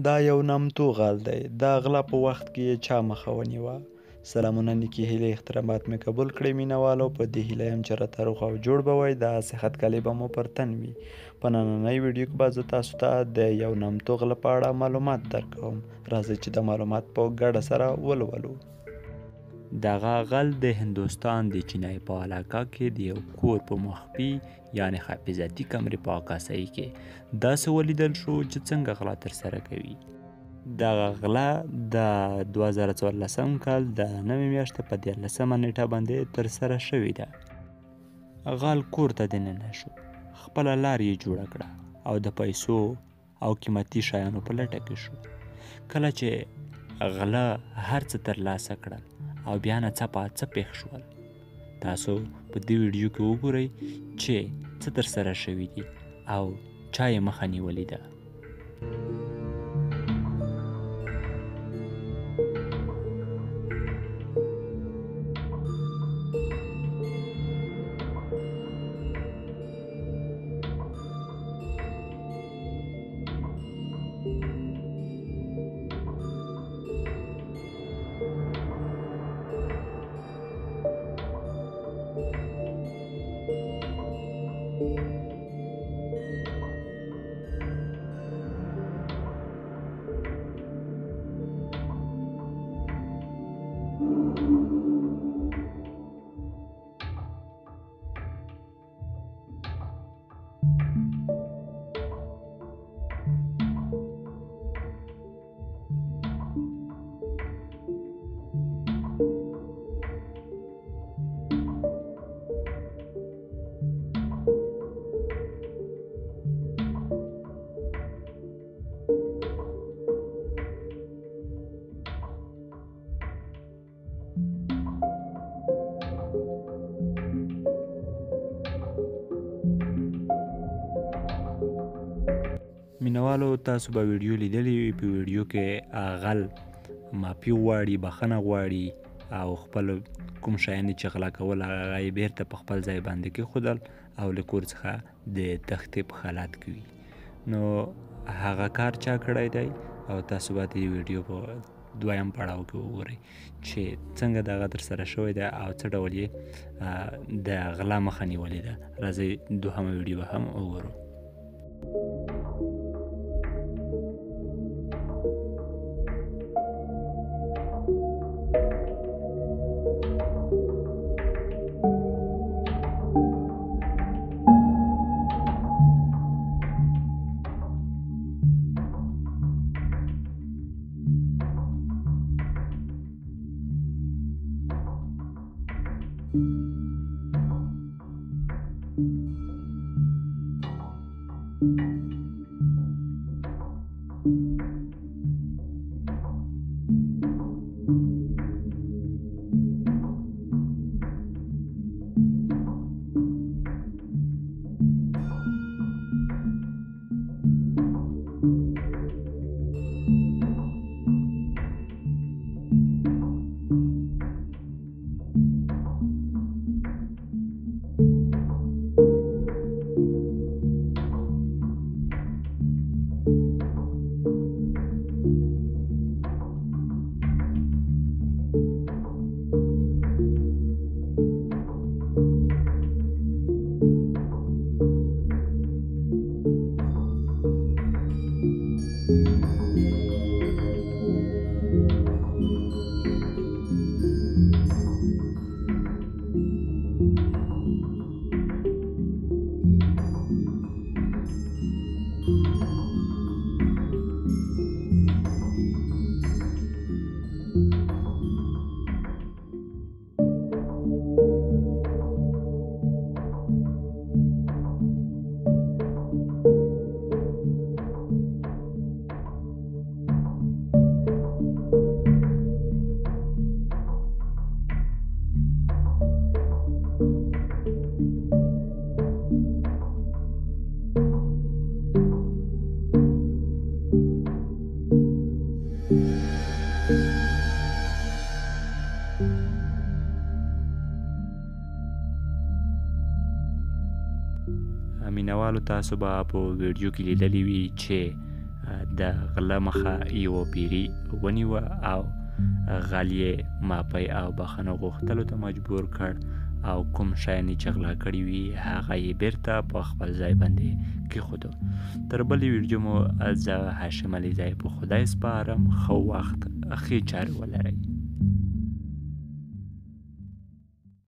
دا یو نامتو غال دی. دا غلا په وخت کې یې چا مخه ونیوه. سلامونه نیکې هیلې احترامات مې قبول کړئ مینوالو. په دې هیله یم چې راته روغ او جوړ به وئ. دا صحت کالي به مو پر تن وي. په نننۍ ویډیو کې به زه تاسو ته د یو نامتو غله په اړه معلومات درکوم. راځئ چې د معلومات په ګډه سره ولولو. دغه غل د هندوستان د چینای په علاقه کې د یو کور په مخفي یعنې حافظتي کمرې په عکاسۍ کې داسې ولیدل شو چې څنګه غلا ترسره کوي. دغه غلا د 2014 کال د نوې میاشتې په 14مه نیټه باندې ترسره شوې ده. غال کور ته دننه شو، خپله لار یې جوړه کړه او د پیسو او قیمتي شیانو په لټه کې شو. کله چې غله هر څه ترلاسه کړل او بیا ناڅاپه څه پېښ شول، تاسو په دې ویډیو کې وګورئ چې څه ترسره شوي دي او چا یې مخه نیولې ده. مینوالو تاسو به ویډیو لیدلی وي. په ویډیو کې غل معافي غواړي، بخښنه غواړي او خپل کوم شیان چې غلا کول هغه یې بیرته په خپل ځای باندې کېښودل او له کور څخه د تښتې په حالت کې وي. نو هغه کار چا کړی دی او تاسو به د ویډیو په دویم پړاو کې وګورئ چې څنګه دغه ترسره شوی دی او څه ډول یې د غلا مخه نیولې ده. راځئ دوهمه ویډیو به هم وګورو. مینوالو تاسو به په ویډیو کې لیدلی وي چې د غله مخه یوه پیري ونیوه او غل یې معافۍ او بخښنه غوښتلو ته مجبور کړ او کوم شیان یې چې غلا کړي وي هغه یې بیرته په خپل ځای باندې کېښودو. تر بلې ویډیو مو زه هاشم علیزی په خدای سپارم. ښه وخت، ښې چارې ولرئ.